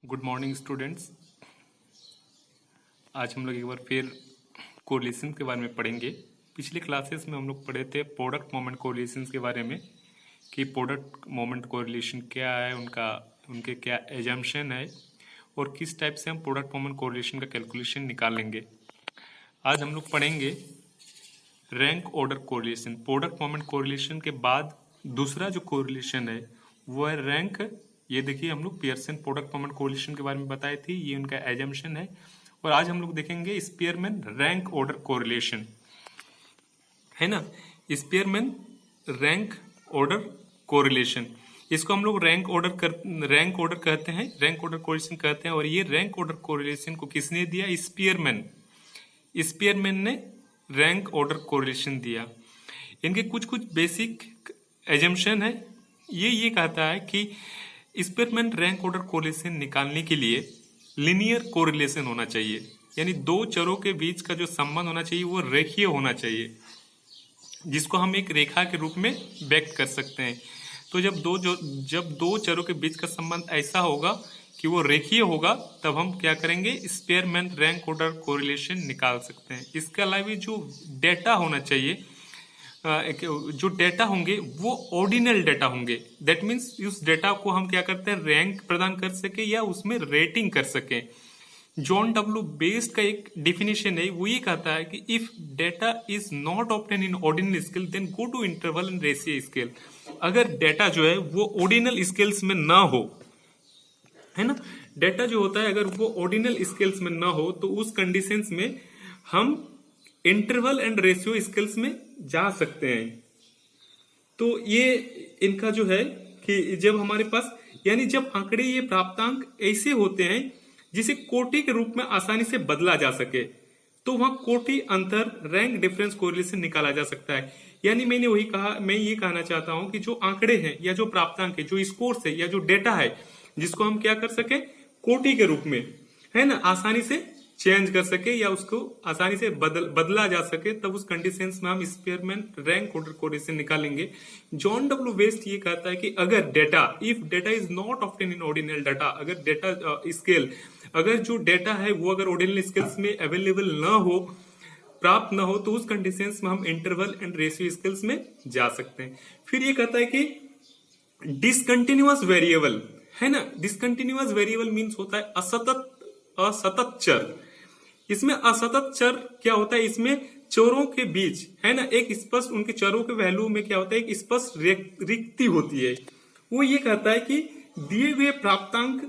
Good morning students. आज हम लोग एक बार फिर कोरिलेशन के बारे में पढ़ेंगे। पिछले क्लासेस में हम लोग पढ़े थे प्रोडक्ट मोमेंट कोरिलेशन के बारे में कि प्रोडक्ट मोमेंट कोरिलेशन क्या है, उनके क्या एजम्पशन है और किस टाइप से हम प्रोडक्ट मोमेंट कोरिलेशन का कैलकुलेशन निकालेंगे। आज हम लोग पढ़ेंगे rank order correlation. Product moment correlation के बाद दूसरा जो कोरिलेशन है वो है रैंक। ये देखिए, हम लोग पियर्सन प्रोडक्ट मोमेंट कोरिलेशन के बारे में बताए थे, ये उनका एजम्पशन है। और आज हम लोग देखेंगे स्पीयरमैन रैंक ऑर्डर कोरिलेशन, है ना। स्पीयरमैन रैंक ऑर्डर कोरिलेशन, इसको हम लोग रैंक ऑर्डर कहते हैं, रैंक ऑर्डर कोरिलेशन कहते हैं। और ये रैंक ऑर्डर कोरिलेशन को किसने दिया? स्पीयरमैन ने रैंक ऑर्डर कोरिलेशन दिया। इनके कुछ कुछ बेसिक एजम्पशन है। ये कहता है कि स्पीयरमैन रैंक ऑर्डर कोरिलेशन निकालने के लिए लीनियर कोरिलेशन होना चाहिए, यानी दो चरों के बीच का जो संबंध होना चाहिए वो रेखीय होना चाहिए, जिसको हम एक रेखा के रूप में व्यक्त कर सकते हैं। तो जब दो चरों के बीच का संबंध ऐसा होगा कि वो रेखीय होगा, तब हम क्या करेंगे? स्पीयरमैन रैंक ऑर्डर कोरिलेशन निकाल सकते हैं। इसके अलावा जो डेटा होना चाहिए, जो डेटा होंगे वो ऑर्डिनल डेटा होंगे। दैट मीन्स उस डेटा को हम क्या करते हैं? रैंक प्रदान कर सके या उसमें रेटिंग कर सके। जॉन डब्ल्यू बेस्ट का एक डिफिनेशन है, वो ये कहता है कि if data is not obtain in ordinal scale then go to interval and ratio scale. अगर डेटा जो है वो ऑर्डिनल स्केल्स में ना हो, है ना, डेटा जो होता है अगर वो ऑर्डिनल स्केल्स में ना हो, तो उस कंडीशंस में हम इंटरवल एंड रेशियो स्केल्स में जा सकते हैं। तो ये इनका जो है कि जब हमारे पास, यानी जब आंकड़े ये प्राप्तांक ऐसे होते हैं जिसे कोटि के रूप में आसानी से बदला जा सके, तो वहां कोटि अंतर रैंक डिफरेंस कोरिलेशन निकाला जा सकता है। यानी मैंने वही कहा, मैं ये कहना चाहता हूं कि जो आंकड़े हैं या जो प्राप्तांक है, जो स्कोर्स है या जो डेटा है, जिसको हम क्या कर सके? कोटि के रूप में, है ना, आसानी से चेंज कर सके या उसको आसानी से बदला जा सके, तब उस कंडीशंस में हम स्पीयरमैन रैंक ऑर्डर कोरिलेशन निकालेंगे। जॉन डब्ल्यू वेस्ट ये कहता है कि अगर data, if data is not obtain in ordinal data, अगर डेटा स्केल, अगर जो डेटा है वो अगर ऑर्डिनल स्केल्स में अवेलेबल ना हो, प्राप्त ना हो, तो उस कंडीशंस में हम इंटरवल एंड रेशियो स्केल्स में जा सकते हैं। फिर ये कहता है कि डिसकंटिन्यूअस वेरिएबल, है ना, डिसकंटिन्यूअस वेरिएबल मीन्स होता है असतत चर। इसमें असतत चर क्या होता है? इसमें चरों के बीच, है ना, एक स्पष्ट, उनके चरों के वैल्यू में क्या होता है? एक स्पष्ट रिक्ति होती है। वो ये कहता है कि दिए हुए प्राप्तांक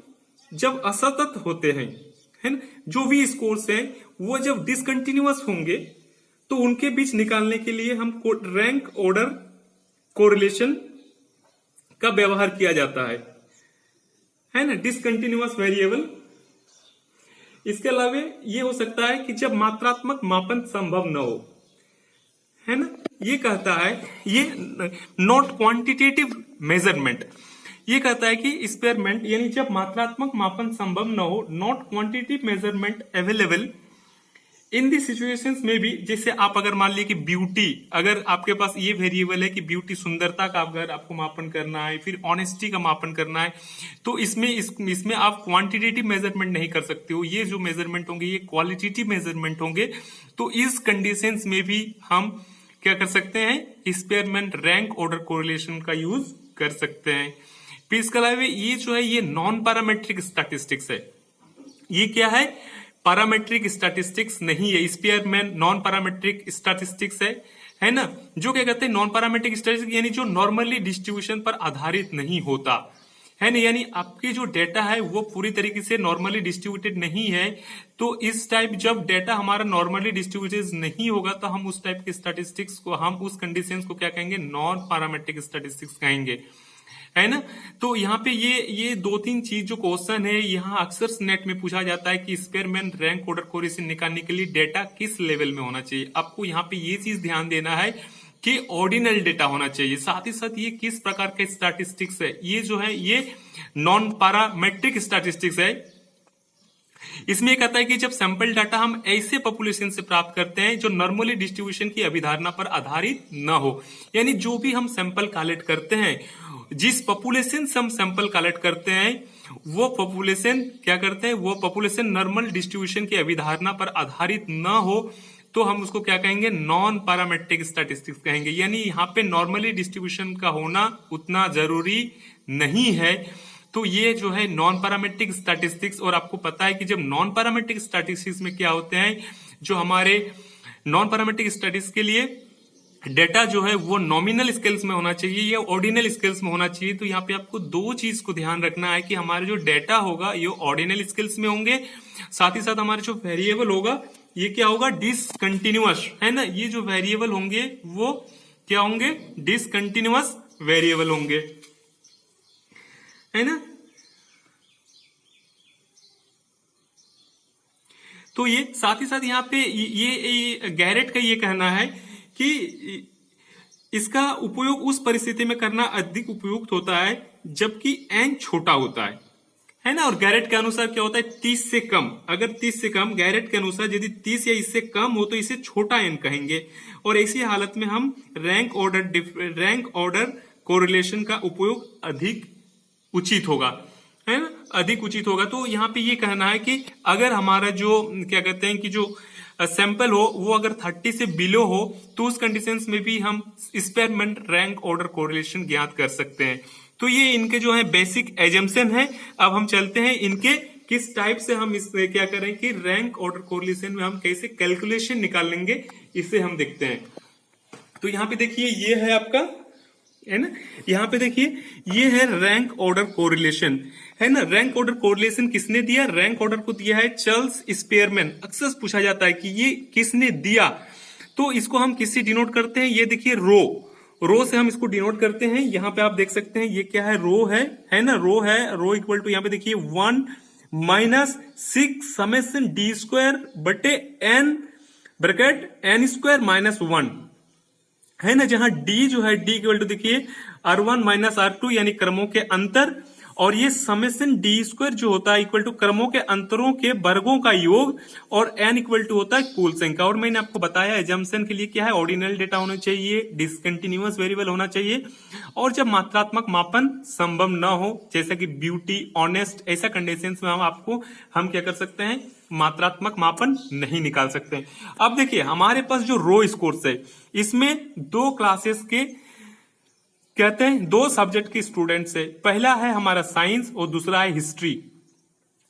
जब असतत होते हैं, है ना, जो भी स्कोर्स हैं वो जब डिसकंटिन्यूअस होंगे, तो उनके बीच निकालने के लिए हम रैंक ऑर्डर कोरिलेशन का व्यवहार किया जाता है ना, डिसकंटिन्यूअस वेरिएबल। इसके अलावा ये हो सकता है कि जब मात्रात्मक मापन संभव न हो, है ना, ये कहता है, ये नॉट क्वांटिटेटिव मेजरमेंट, ये कहता है कि स्पीयरमैन, यानी जब मात्रात्मक मापन संभव न हो, not quantitative measurement available in the situations में भी, जैसे आप अगर मान लीजिए कि ब्यूटी, अगर आपके पास ये वेरिएबल है कि ब्यूटी, सुंदरता का अगर आपको मापन करना है, फिर ऑनेस्टी का मापन करना है, तो इसमें आप क्वांटिटेटिव मेजरमेंट नहीं कर सकते हो। ये जो मेजरमेंट होंगे ये क्वालिटेटिव मेजरमेंट होंगे। तो इस कंडीशंस में भी हम क्या कर सकते हैं? स्पीयरमैन रैंक ऑर्डर कोरिलेशन का यूज कर सकते हैं। फिर इसके अलावा ये जो है ये नॉन पैरामेट्रिक स्टैटिस्टिक्स है। ये क्या है? पैरामेट्रिक स्टैटिस्टिक्स नहीं है। स्पीयरमैन नॉन पैरामेट्रिक स्टैटिस्टिक्स है ना, जो क्या कहते हैं? नॉन पैरामेट्रिक स्टैटिस्टिक्स, यानी जो नॉर्मली डिस्ट्रीब्यूशन पर आधारित नहीं होता, है ना, यानी आपके जो डेटा है वो पूरी तरीके से नॉर्मली डिस्ट्रीब्यूटेड नहीं है। तो इस टाइप जब डेटा हमारा नॉर्मली डिस्ट्रीब्यूटेड नहीं होगा, तो हम उस टाइप के स्टैटिस्टिक्स को, हम उस कंडीशंस को क्या कहेंगे? नॉन पैरामेट्रिक स्टैटिस्टिक्स कहेंगे, है ना। तो यहाँ पे ये दो तीन चीज जो क्वेश्चन है यहाँ अक्सर नेट में पूछा जाता है कि स्पीयरमैन रैंक ऑर्डर कोरिलेशन निकालने के लिए डेटा किस लेवल में होना चाहिए। आपको यहाँ पे ये चीज ध्यान देना है कि ऑर्डिनल डेटा होना चाहिए। साथ ही साथ ये किस प्रकार के स्टैटिस्टिक्स है? ये जो है ये नॉन पैरामेट्रिक स्टैटिस्टिक्स है। इसमें कहता है कि जब सैंपल डाटा हम ऐसे पॉपुलेशन से प्राप्त करते हैं जो नॉर्मली डिस्ट्रीब्यूशन की अभिधारणा पर आधारित न हो, यानी जो भी हम सैंपल कलेक्ट करते हैं, जिस पॉपुलेशन से हम सैंपल कलेक्ट करते हैं वो पॉपुलेशन क्या करते हैं, वो पॉपुलेशन नॉर्मल डिस्ट्रीब्यूशन की अवधारणा पर आधारित न हो तो हम उसको क्या कहेंगे, नॉन पैरामेट्रिक स्टैटिस्टिक्स कहेंगे। यानी यहाँ पे नॉर्मली डिस्ट्रीब्यूशन का होना उतना जरूरी नहीं है। तो ये जो है नॉन पैरामेट्रिक स्टैटिस्टिक्स, और आपको पता है कि जब नॉन पैरामेट्रिक स्टैटिस्टिक्स में क्या होते हैं, जो हमारे नॉन पैरामेट्रिक स्टैटिस्टिक्स के लिए डेटा जो है वो नॉमिनल स्केल्स में होना चाहिए या ऑर्डिनल स्केल्स में होना चाहिए। तो यहाँ पे आपको दो चीज को ध्यान रखना है कि हमारे जो डेटा होगा ये ऑर्डिनल स्केल्स में होंगे, साथ ही साथ हमारे जो वेरिएबल होगा ये क्या होगा, डिसकंटिन्यूअस, है ना। ये जो वेरिएबल होंगे वो क्या होंगे, डिसकंटिन्यूअस वेरिएबल होंगे, है ना। तो ये साथ ही साथ यहाँ पे ये गैरेट का ये कहना है कि इसका उपयोग उस परिस्थिति में करना अधिक उपयुक्त होता है जबकि एन छोटा होता है ना। और गैरेट के अनुसार क्या होता है, 30 से कम, अगर 30 से कम, गैरेट के अनुसार यदि 30 या इससे कम हो तो इसे छोटा एन कहेंगे। और ऐसी हालत में हम रैंक ऑर्डर कोरिलेशन का उपयोग अधिक उचित होगा, है ना, अधिक उचित होगा। तो यहाँ पे ये कहना है कि अगर हमारा जो क्या कहते हैं कि जो सैंपल हो वो अगर 30 से बिलो हो तो उस कंडीशंस में भी हम एक्सपेरिमेंट रैंक ऑर्डर कोरिलेशन ज्ञात कर सकते हैं। तो ये इनके जो है बेसिक एजम्पशन है। अब हम चलते हैं इनके किस टाइप से हम इस क्या करें कि रैंक ऑर्डर कोरिलेशन में हम कैसे कैलकुलेशन निकाल लेंगे, इसे हम देखते हैं। तो यहाँ पे देखिए ये है आपका, है ना, यहाँ पे देखिए ये है रैंक ऑर्डर कोरिलेशन, है ना। रैंक ऑर्डर कोरिलेशन किसने दिया, रैंक ऑर्डर को दिया है चार्ल्स स्पेयरमैन। अक्सर पूछा जाता है कि ये किसने दिया, तो इसको हम किससे डिनोट करते हैं, ये देखिए रो से हम इसको डिनोट करते हैं। यहाँ पे आप देख सकते हैं ये क्या है, रो है ना, रो इक्वल टू यहाँ पे देखिए 1 - 6 समेशन डी स्क्वायर बटे एन ब्रैकेट एन स्क्वायर -1, है ना। जहां डी जो है डी इक्वल टू देखिए R1 - R2 यानी क्रमों के अंतर, और ये समेशन डी स्क्वायर जो होता है इक्वल टू क्रमों के अंतरों के वर्गों का योग, और एन इक्वल टू होता है कुल संख्या। और मैंने आपको बताया एजम्पशन के लिए क्या है, ऑर्डिनल डेटा होना चाहिए, डिसकंटिन्यूअस वेरिएबल होना चाहिए, और जब मात्रात्मक मापन संभव न हो जैसा कि ब्यूटी, ऑनेस्ट, ऐसा कंडीशंस में हम क्या कर सकते हैं, मात्रात्मक मापन नहीं निकाल सकते हैं। अब देखिए हमारे पास जो रो स्कोर्स है इसमें दो क्लासेस के कहते हैं, दो सब्जेक्ट के स्टूडेंट्स है। पहला है हमारा साइंस और दूसरा है हिस्ट्री।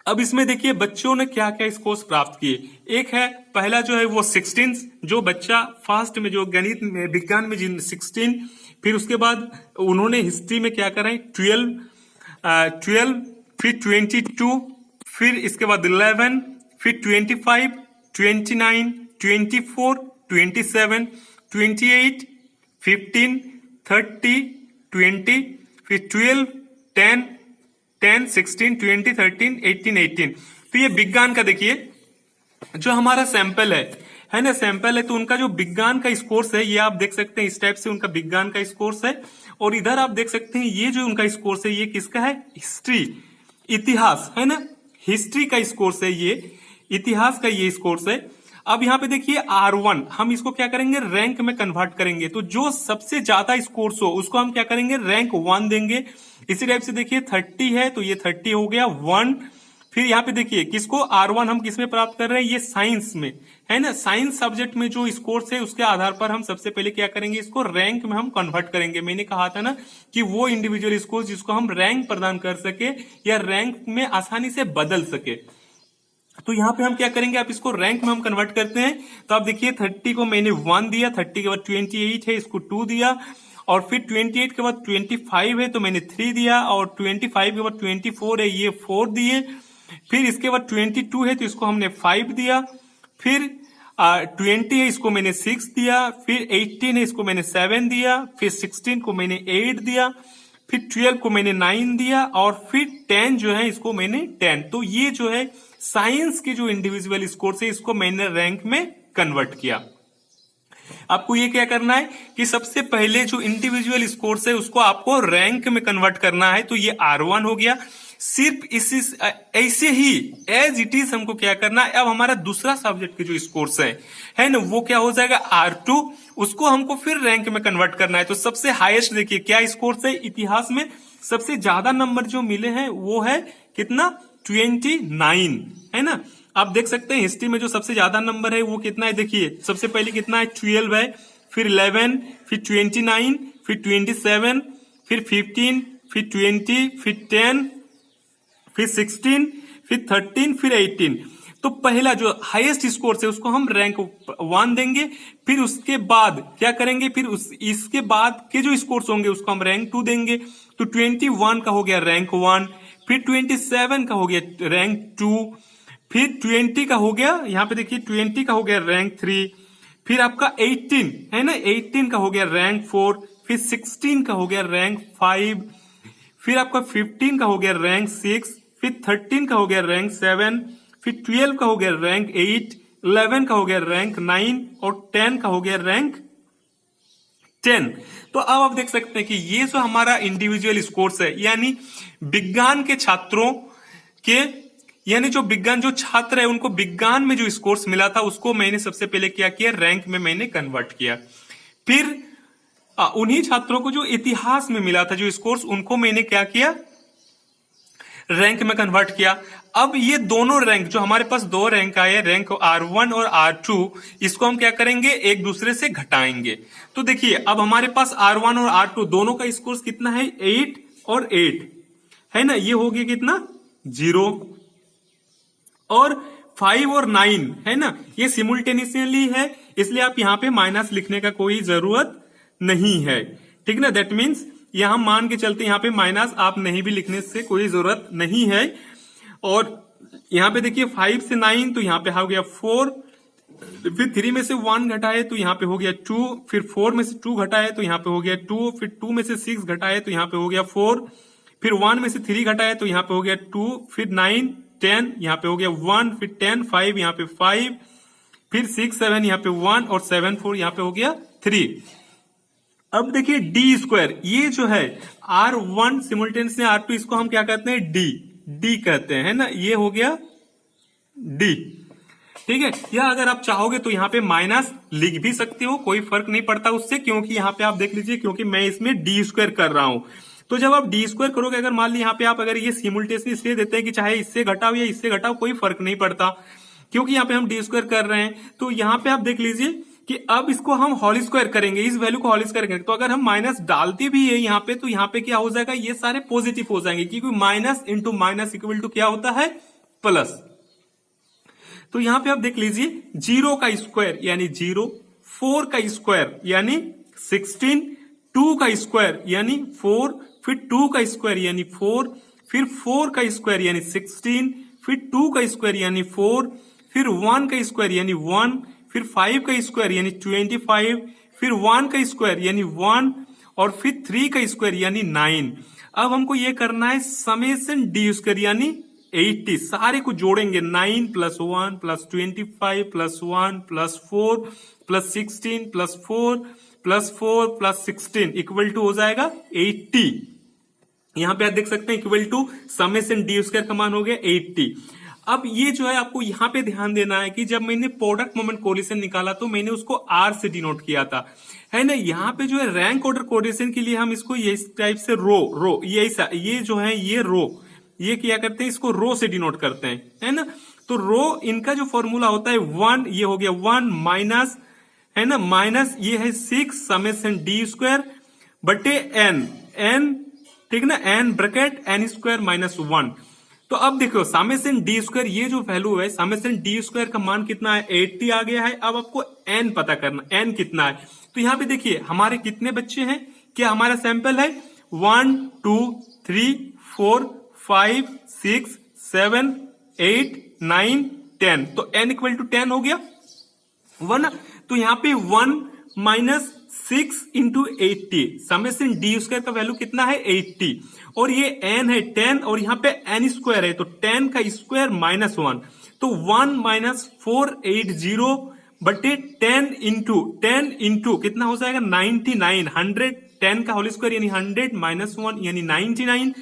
अब इसमें देखिए बच्चों ने क्या क्या स्कोर्स प्राप्त किए। एक है पहला जो है वो 16, जो बच्चा फर्स्ट में जो गणित में विज्ञान में 16, फिर उसके बाद उन्होंने हिस्ट्री में क्या करें 12, फिर 22, फिर इसके बाद 11, फिर 25, 29, 24, 27, 28, 15, 30, 20, फिर 12, 10, 16, 20, 13, 18। तो ये विज्ञान का देखिए जो हमारा सैंपल है ना, सैंपल है। तो उनका जो विज्ञान का स्कोर्स है ये आप देख सकते हैं, इस टाइप से उनका विज्ञान का स्कोर्स है। और इधर आप देख सकते हैं ये जो उनका स्कोर्स है ये किसका है, हिस्ट्री, इतिहास, है ना, हिस्ट्री का स्कोर्स है ये, इतिहास का ये स्कोर्स है। अब यहाँ पे देखिए R1 हम इसको क्या करेंगे, रैंक में कन्वर्ट करेंगे। तो जो सबसे ज्यादा स्कोर्स हो उसको हम क्या करेंगे, रैंक 1 देंगे। इसी टाइप से देखिए 30 है तो ये 30 हो गया 1। फिर यहाँ पे देखिए किसको R1 हम किसमें प्राप्त कर रहे हैं, ये साइंस में, है ना। साइंस सब्जेक्ट में जो स्कोर्स है उसके आधार पर हम सबसे पहले क्या करेंगे, इसको रैंक में हम कन्वर्ट करेंगे। मैंने कहा था ना कि वो इंडिविजुअल स्कोर जिसको हम रैंक प्रदान कर सके या रैंक में आसानी से बदल सके। तो यहाँ पे हम क्या करेंगे, आप इसको रैंक में हम कन्वर्ट करते हैं। तो आप देखिए 30 को मैंने 1 दिया, 30 के बाद 28 है इसको 2 दिया, और फिर 28 के बाद 25 है तो मैंने 3 दिया, और 25 के बाद 24 है ये 4 दिए, फिर इसके बाद 22 है तो इसको हमने 5 दिया, फिर 20 है इसको मैंने 6 दिया, फिर 18 है इसको मैंने 7 दिया, फिर 16 को मैंने 8 दिया, फिर 12 को मैंने 9 दिया, और फिर 10 जो है इसको मैंने 10। तो ये जो है साइंस के जो इंडिविजुअल स्कोर है इसको मैंने रैंक में कन्वर्ट किया। आपको ये क्या करना है कि सबसे पहले जो इंडिविजुअल स्कोर है उसको आपको रैंक में कन्वर्ट करना है। तो ये R1 हो गया। सिर्फ इसी ऐसे ही एज इट इज हमको क्या करना है, अब हमारा दूसरा सब्जेक्ट के जो स्कोर्स है ना वो क्या हो जाएगा R2, उसको हमको फिर रैंक में कन्वर्ट करना है। तो सबसे हाईएस्ट देखिए क्या स्कोर्स है, इतिहास में सबसे ज्यादा नंबर जो मिले हैं वो है कितना 29 है ना। आप देख सकते हैं हिस्ट्री में जो सबसे ज्यादा नंबर है वो कितना है, देखिए सबसे पहले कितना है 12 है, फिर 11, फिर 29, फिर 27, फिर 15, फिर 20, फिर 10, फिर 16, फिर 13, फिर 18। तो पहला जो हाईएस्ट स्कोर है उसको हम रैंक 1 देंगे, फिर उसके बाद क्या करेंगे, फिर इसके बाद के जो स्कोर्स होंगे उसको हम रैंक 2 देंगे। तो 21 का हो गया रैंक 1, फिर 27 का हो गया रैंक 2, फिर 20 का हो गया, यहां पे देखिए 20 का हो गया रैंक 3, फिर आपका 18 है ना, 18 का हो गया रैंक 4, फिर 16 का हो गया रैंक 5, फिर आपका 15 का हो गया रैंक 6, फिर 13 का हो गया रैंक 7, फिर 12 का हो गया रैंक 8, 11 का हो गया रैंक 9 और 10 का हो गया रैंक 10। तो अब आप देख सकते हैं कि ये जो हमारा इंडिविजुअल स्कोर्स है, यानी विज्ञान के छात्रों के, यानी जो विज्ञान जो छात्र है उनको विज्ञान में जो स्कोर्स मिला था उसको मैंने सबसे पहले क्या किया, रैंक में मैंने कन्वर्ट किया। फिर उन्हीं छात्रों को जो इतिहास में मिला था जो स्कोर्स, उनको मैंने क्या किया, रैंक में कन्वर्ट किया। अब ये दोनों रैंक जो हमारे पास दो रैंक आए, रैंक R1 और R2, इसको हम क्या करेंगे, एक दूसरे से घटाएंगे। तो देखिए अब हमारे पास R1 और R2 दोनों का स्कोर कितना है, 8 और 8 है ना, ये हो गया कितना 0, और 5 और 9 है ना, ये सिमुल्टेनियसली है, इसलिए आप यहां पे माइनस लिखने का कोई जरूरत नहीं है, ठीक ना। दैट मीन्स यहां मान के चलते यहाँ पे माइनस आप नहीं भी लिखने से कोई जरूरत नहीं है। और यहाँ पे देखिए 5 से 9 तो यहाँ पे हो गया 4, फिर 3 में से 1 घटाए तो यहाँ पे हो गया 2, फिर 4 में से 2 घटाए तो यहाँ पे हो गया 2, फिर 2 में से 6 घटाए तो यहाँ पे हो गया 4, फिर 1 में से 3 घटाए तो यहाँ पे हो गया 2, फिर 9, 10 यहाँ पे हो गया 1, फिर 10, 5 यहाँ पे 5, फिर 6, 7 यहाँ पे 1 और 7, 4 यहाँ पे हो गया 3। अब देखिए डी स्क्वायर, ये जो है R1 सिमुल्टेनियस R2, इसको हम क्या कहते हैं, डी कहते हैं ना, ये हो गया डी, ठीक है। या अगर आप चाहोगे तो यहाँ पे माइनस लिख भी सकते हो, कोई फर्क नहीं पड़ता उससे, क्योंकि यहाँ पे आप देख लीजिए, क्योंकि मैं इसमें डी स्क्वायर कर रहा हूं। तो जब आप डी स्क्वायर करोगे, अगर मान ली यहाँ पे आप अगर ये सिमुल्टेनियसली इसलिए देते हैं कि चाहे इससे घटाओ या इससे घटाओ कोई फर्क नहीं पड़ता, क्योंकि यहाँ पे हम डी स्क्वायर कर रहे हैं। तो यहाँ पे आप देख लीजिए कि अब इसको हम होल स्क्वायर करेंगे, इस वैल्यू को होल स्क्वायर करेंगे, तो अगर हम माइनस डालते भी है यहाँ पे, तो यहाँ पे क्या हो जाएगा, ये सारे पॉजिटिव हो जाएंगे, क्योंकि minus into minus equal to क्या होता है, प्लस। तो यहाँ पे आप देख लीजिए 0 का स्क्वायर यानी 0, 4 का स्क्वायर यानी 16, 2 का स्क्वायर यानी 4, फिर 2 का स्क्वायर यानी 4, फिर 4 का स्क्वायर यानी 16, फिर 2 का स्क्वायर यानी 4, फिर 1 का स्क्वायर यानी 1, फिर 5 का स्क्वायर यानी 25, फिर 1 का स्क्वायर यानी 1 और फिर 3 का स्क्वायर यानी 9। अब हमको ये करना है समेशन डी स्क्वायर यानी 80, सारे को जोड़ेंगे, 9 plus 1 plus 25 plus 1 plus 4 plus 16 plus 4 plus 4 plus 16 equal to हो जाएगा 80। यहां पे आप देख सकते हैं equal to summation d square का मान हो गया 80। अब ये जो है आपको यहाँ पे ध्यान देना है कि जब मैंने प्रोडक्ट मोमेंट कोरिलेशन निकाला तो मैंने उसको आर से डिनोट किया था, है ना। यहाँ पे जो है रैंक ऑर्डर कोरिलेशन के लिए हम इसको इस टाइप से रो ये ऐसा, ये जो है ये रो, ये क्या करते हैं, इसको रो से डिनोट करते हैं, है ना। तो रो इनका जो फॉर्मूला होता है 1, ये हो गया 1 माइनस, है ना, माइनस ये है 6 समेशन डी स्क्वायर बटे एन, ठीक ना, n bracket n square minus 1। तो अब देखो समेशन डी स्क्वायर, ये जो वैल्यू है समेशन डी स्क्वायर का मान कितना है, 80 आ गया है। अब आपको एन पता करना, एन कितना है। तो यहाँ पे देखिए हमारे कितने बच्चे हैं, क्या हमारा सैंपल है 1 2 3 4 5 6 7 8 9 10, तो n इक्वल टू 10 हो गया 1। तो यहाँ पे 1 minus 6 into 80, summation d square का वैल्यू कितना है 80, और ये n है 10 और यहाँ पे n स्क्वायर है, तो 10 का स्क्वायर माइनस 1, तो 1 माइनस 480 बटे 10 इंटू कितना हो जाएगा 99, 100, 10 का होल स्क्वायर यानी 100 माइनस 1 यानी 99।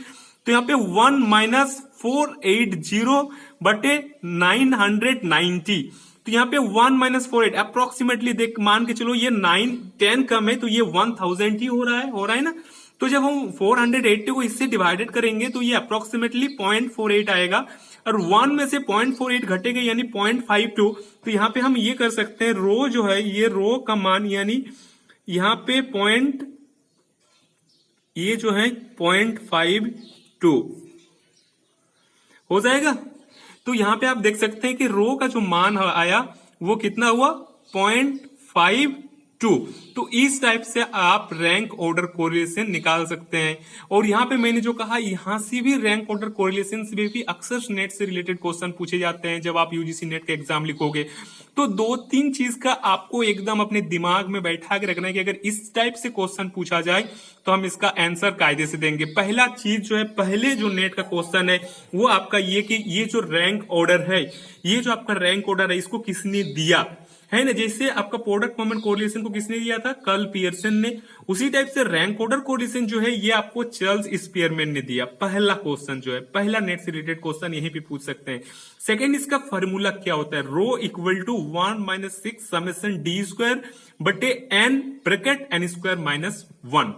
तो यहाँ पे 1 माइनस 480 बटे 990, तो यहाँ पे 1 माइनस 48 अप्रोक्सीमेटली देख मान के चलो, ये 9 10 कम है तो ये 1000 ही हो रहा है ना। तो जब हम 480 को इससे डिवाइडेड करेंगे तो ये अप्रोक्सीमेटली 0.48 आएगा, और 1 में से 0.48 घटेगा यानी 0.52। तो यहाँ पे हम ये कर सकते हैं, रो जो है ये रो का मान यानी यहाँ पे ये जो है 0.52 हो जाएगा। तो यहां पे आप देख सकते हैं कि रो का जो मान आया वो कितना हुआ, 0.52। तो इस टाइप से आप रैंक ऑर्डर कोरिलेशन निकाल सकते हैं। और यहां पे मैंने जो कहा, यहां से भी रैंक ऑर्डर कोरिलेशन से भी अक्सर नेट से रिलेटेड क्वेश्चन पूछे जाते हैं जब आप यूजीसी नेट का एग्जाम लिखोगे। तो 2-3 चीज का आपको एकदम अपने दिमाग में बैठा के रखना है कि अगर इस टाइप से क्वेश्चन पूछा जाए तो हम इसका आंसर कायदे से देंगे। पहला चीज जो है, पहले जो नेट का क्वेश्चन है वो आपका ये कि ये जो रैंक ऑर्डर है, ये जो आपका रैंक ऑर्डर है इसको किसने दिया है ना। जैसे आपका प्रोडक्ट मोमेंट कोरिलेशन को किसने दिया था, कर्ल पियर्सन ने। उसी टाइप से रैंक ऑर्डर कोरिलेशन जो है ये आपको चार्ल्स स्पीयरमैन ने दिया। पहला क्वेश्चन जो है, पहला नेट से रिलेटेड क्वेश्चन यहीं पे पूछ सकते हैं। सेकंड, इसका फॉर्मूला क्या होता है, rho equal to 1 - 6 summation d square बटे n bracket n square minus 1।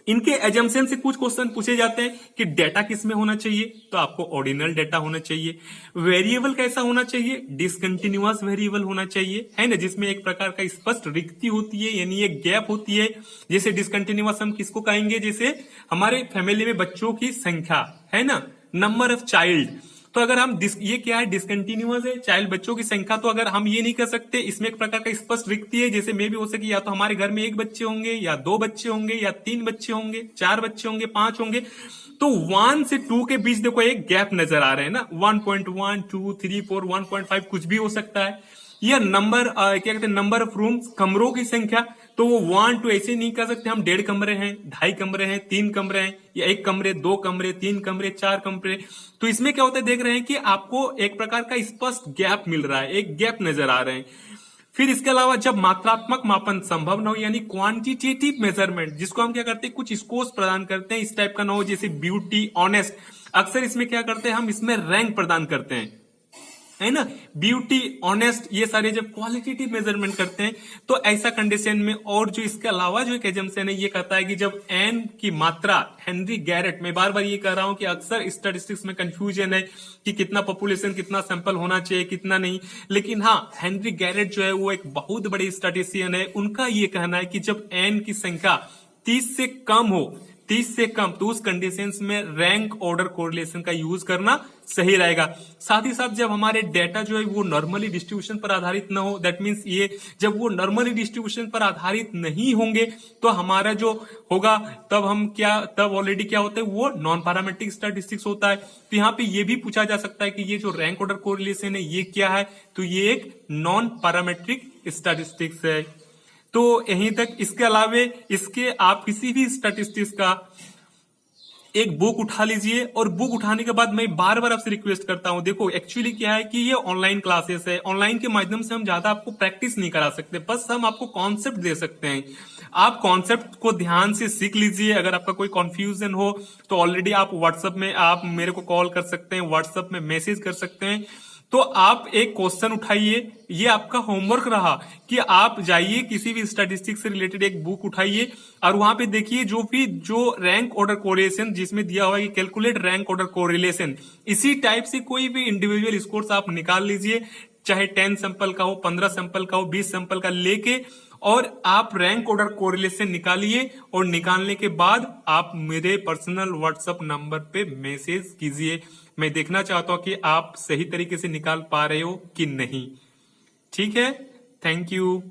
इनके एजम्पशन से कुछ क्वेश्चन पूछे जाते हैं कि डेटा किस में होना चाहिए, तो आपको ऑर्डिनल डेटा होना चाहिए। वेरिएबल कैसा होना चाहिए, डिसकंटिन्यूअस वेरिएबल होना चाहिए, है ना, जिसमें एक प्रकार का स्पष्ट रिक्ति होती है यानी एक गैप होती है। जैसे डिसकंटिन्यूअस हम किसको कहेंगे, जैसे हमारे फैमिली में बच्चों की संख्या है ना, नंबर ऑफ चाइल्ड। तो अगर हम ये क्या है, डिसकंटिन्यूअस है, चाइल्ड बच्चों की संख्या। तो अगर हम ये नहीं कर सकते, इसमें एक प्रकार का स्पष्ट रिक्ति है, जैसे मे भी हो सके या तो हमारे घर में 1 बच्चे होंगे या 2 बच्चे होंगे या 3 बच्चे होंगे, 4 बच्चे होंगे, 5 होंगे। तो 1 से 2 के बीच देखो एक गैप नजर आ रहे हैं ना, 1.1 2 3 4 1.5 कुछ भी हो सकता है। या नंबर क्या कहते हैं, नंबर ऑफ रूम्स, कमरों की संख्या। तो वो 1 2 ऐसे नहीं कर सकते हम, 1.5 कमरे हैं, 2.5 कमरे हैं, 3 कमरे हैं, या 1 कमरे, 2 कमरे, 3 कमरे, 4 कमरे। तो इसमें क्या होता है, देख रहे हैं कि आपको एक प्रकार का स्पष्ट गैप मिल रहा है, एक गैप नजर आ रहे हैं। फिर इसके अलावा जब मात्रात्मक मापन संभव न हो यानी क्वांटिटेटिव मेजरमेंट, जिसको हम क्या करते हैं, कुछ स्कोर्स प्रदान करते हैं, इस टाइप का ना हो, जैसे ब्यूटी, ऑनेस्ट। अक्सर इसमें क्या करते हैं हम, इसमें रैंक प्रदान करते हैं, है ना, ब्यूटी, ऑनेस्ट, ये सारे जब क्वालिटेटिव मेजरमेंट करते हैं तो ऐसा कंडीशन में। और जो इसके अलावा जो एक एजम्पशन है, ये कहता है कि जब एन की मात्रा, हेनरी गैरेट, मैं बार बार ये कह रहा हूं कि अक्सर स्टैटिस्टिक्स में कंफ्यूजन है कि कितना पॉपुलेशन, कितना सैंपल होना चाहिए, कितना नहीं। लेकिन हाँ, हेनरी गैरेट जो है वो एक बहुत बड़े स्टैटिस्टिशियन है। उनका ये कहना है कि जब एन की संख्या 30 से कम हो, 30 से कम, तो उस कंडीशंस में रैंक ऑर्डर कोरिलेशन का यूज करना सही रहेगा। साथ ही साथ जब हमारे डेटा जो है वो नॉर्मली डिस्ट्रीब्यूशन पर आधारित ना हो, दैट मींस ये जब वो नॉर्मली डिस्ट्रीब्यूशन पर आधारित नहीं होंगे तो हमारा जो होगा, तब हम क्या, तब ऑलरेडी क्या होता है, वो नॉन पैरामेट्रिक स्टैटिस्टिक्स होता है। तो यहाँ पे ये भी पूछा जा सकता है कि ये जो रैंक ऑर्डर कोरिलेशन है ये क्या है, तो ये एक नॉन पैरामेट्रिक स्टैटिस्टिक्स है। तो यहीं तक। इसके अलावे इसके आप किसी भी स्टैटिस्टिक्स का एक बुक उठा लीजिए, और बुक उठाने के बाद मैं बार बार आपसे रिक्वेस्ट करता हूं, देखो एक्चुअली क्या है कि ये ऑनलाइन क्लासेस है, ऑनलाइन के माध्यम से हम ज्यादा आपको प्रैक्टिस नहीं करा सकते, बस हम आपको कॉन्सेप्ट दे सकते हैं। आप कॉन्सेप्ट को ध्यान से सीख लीजिए। अगर आपका कोई कंफ्यूजन हो तो ऑलरेडी आप व्हाट्सएप में आप मेरे को कॉल कर सकते हैं, व्हाट्सएप में मैसेज कर सकते हैं। तो आप एक क्वेश्चन उठाइए, ये आपका होमवर्क रहा कि आप जाइए किसी भी स्टैटिस्टिक्स से रिलेटेड एक बुक उठाइए और वहां पे देखिए जो रैंक ऑर्डर कोरिलेशन जिसमें दिया हुआ है कि कैलकुलेट रैंक ऑर्डर कोरिलेशन, इसी टाइप से कोई भी इंडिविजुअल स्कोर्स आप निकाल लीजिए, चाहे 10 सैंपल का हो, 15 सैंपल का हो, 20 सैंपल का लेके, और आप रैंक ऑर्डर कोरिलेशन निकालिए। और निकालने के बाद आप मेरे पर्सनल व्हाट्सएप नंबर पे मैसेज कीजिए। मैं देखना चाहता हूं कि आप सही तरीके से निकाल पा रहे हो कि नहीं। ठीक है, थैंक यू।